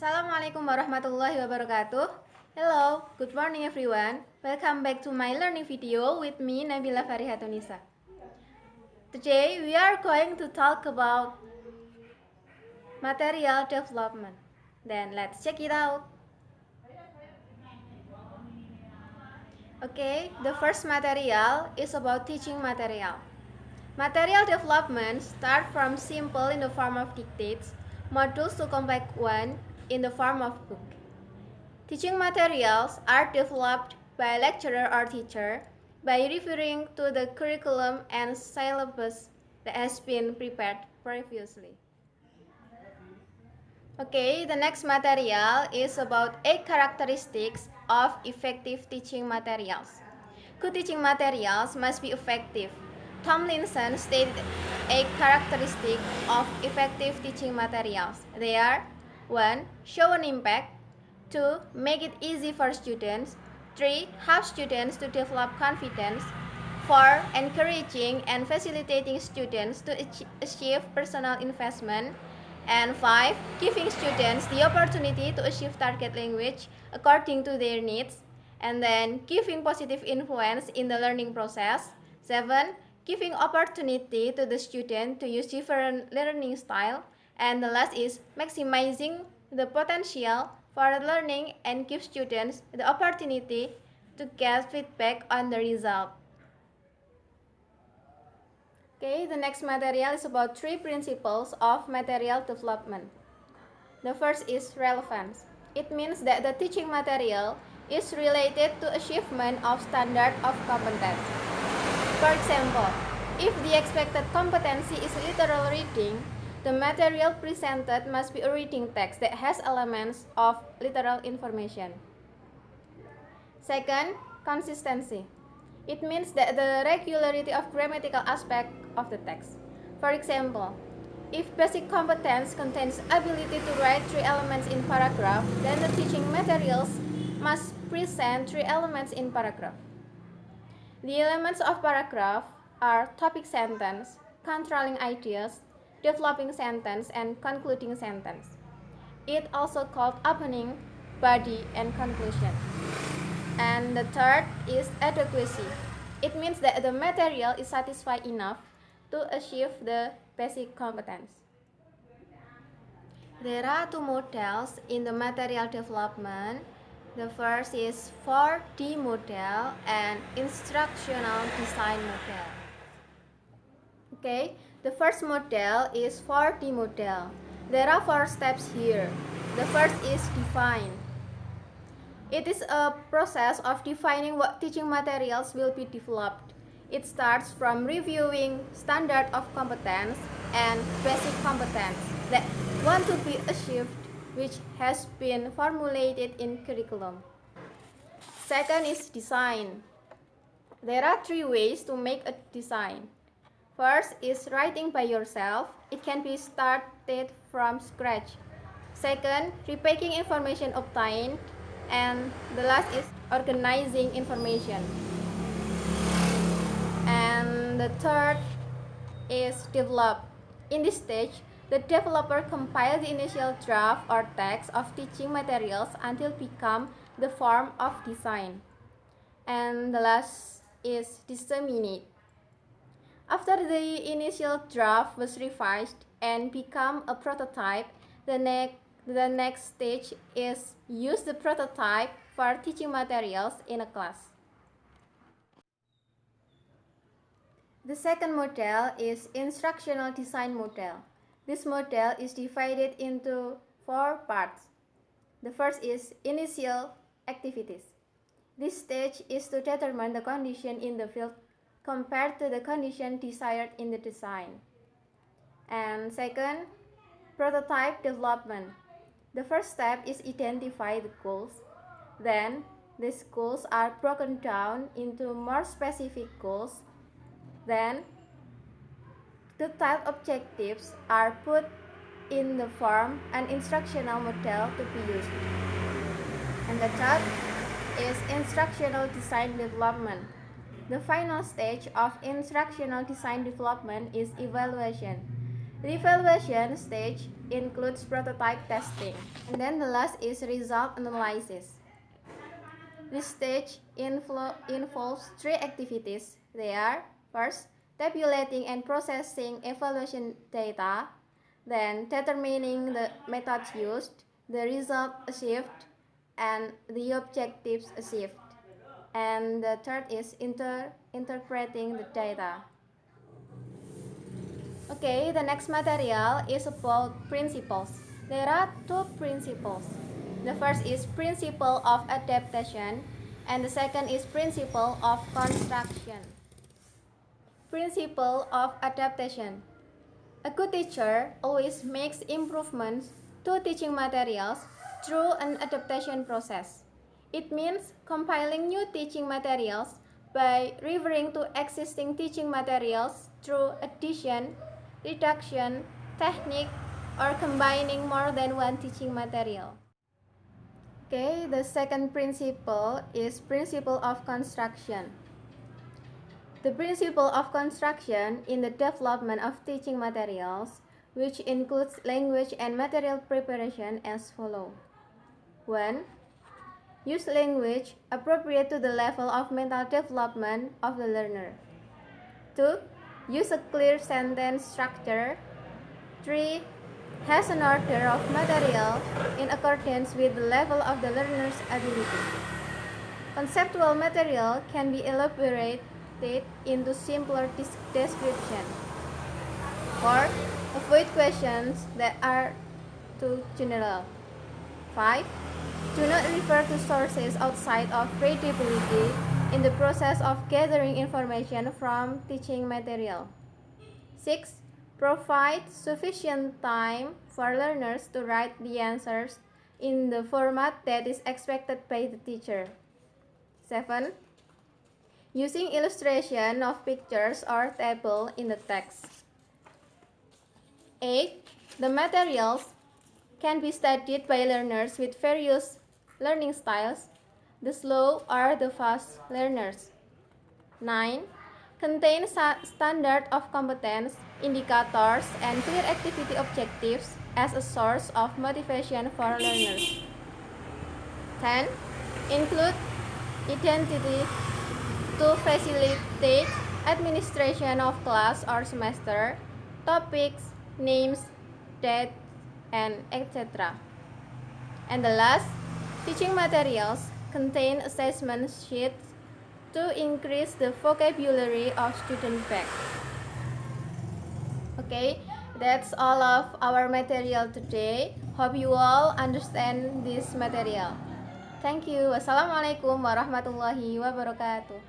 Assalamualaikum warahmatullahi wabarakatuh. Hello, good morning everyone. Welcome back to my learning video with me Nabila Farihatu Nisa. Today we are going to talk about material development. Then let's check it out. Okay, the first material is about teaching material. Material development start from simple in the form of dictates, modules to complex one in the form of book. Teaching materials are developed by a lecturer or teacher by referring to the curriculum and syllabus that has been prepared previously. Okay, the next material is about 8 characteristics of effective teaching materials. Good teaching materials must be effective. Tomlinson stated 8 characteristics of effective teaching materials. They are 1. Show an impact. 2. Make it easy for students. 3. Help students to develop confidence. 4. Encouraging and facilitating students to achieve personal investment. And 5. Giving students the opportunity to achieve target language according to their needs. And then giving positive influence in the learning process. 7. Giving opportunity to the student to use different learning style. And the last is maximizing the potential for learning and give students the opportunity to get feedback on the result. Okay, the next material is about 3 principles of material development. The first is relevance. It means that the teaching material is related to achievement of standard of competence. For example, if the expected competency is literal reading, the material presented must be a reading text that has elements of literal information. Second, consistency. It means that the regularity of grammatical aspect of the text. For example, if basic competence contains ability to write 3 elements in paragraph, then the teaching materials must present 3 elements in paragraph. The elements of paragraph are topic sentence, controlling ideas, developing sentence, and concluding sentence. It also called opening, body, and conclusion. And the third is adequacy. It means that the material is satisfied enough to achieve the basic competence. There are 2 models in the material development. The first is 4D model and instructional design model. Okay, the first model is 4D model. There are 4 steps here. The first is define. It is a process of defining what teaching materials will be developed. It starts from reviewing standard of competence and basic competence that want to be achieved, which has been formulated in curriculum. Second is design. There are 3 ways to make a design. First is writing by yourself. It can be started from scratch. Second, repacking information obtained. And the last is organizing information. And the third is develop. In this stage, the developer compiles the initial draft or text of teaching materials until become the form of design. And the last is disseminate. After the initial draft was revised and become a prototype, the next stage is use the prototype for teaching materials in a class. The second model is instructional design model. This model is divided into 4 parts. The first is initial activities. This stage is to determine the condition in the field compared to the condition desired in the design. And second, prototype development. The first step is identify the goals. Then, these goals are broken down into more specific goals. Then, detailed objectives are put in the form an instructional model to be used. And the third is instructional design development. The final stage of instructional design development is evaluation. The evaluation stage includes prototype testing, and then the last is result analysis. This stage involves three activities. They are, first, tabulating and processing evaluation data, then determining the methods used, the result achieved, and the objectives achieved. And the third is interpreting the data. Okay, the next material is about principles. There are two principles. The first is principle of adaptation, and the second is principle of construction. Principle of adaptation. A good teacher always makes improvements to teaching materials through an adaptation process. It means compiling new teaching materials by referring to existing teaching materials through addition, reduction, technique, or combining more than one teaching material. Okay, the second principle is principle of construction. The principle of construction in the development of teaching materials, which includes language and material preparation, as follows. 1. Use language appropriate to the level of mental development of the learner. 2. Use a clear sentence structure. 3. Has an order of material in accordance with the level of the learner's ability. Conceptual material can be elaborated into simpler description. 4. Avoid questions that are too general. 5. Do not refer to sources outside of credibility in the process of gathering information from teaching material. 6. Provide sufficient time for learners to write the answers in the format that is expected by the teacher. 7. Using illustration of pictures or table in the text. 8. The materials can be studied by learners with various learning styles, the slow or the fast learners. 9. Contain standard of competence, indicators, and clear activity objectives as a source of motivation for learners. 10. Include identity to facilitate administration of class or semester, topics, names, dates, and etc. And the last, teaching materials contain assessment sheets to increase the vocabulary of student back. Okay, that's all of our material today. Hope you all understand this material. Thank you. Wassalamualaikum warahmatullahi wabarakatuh.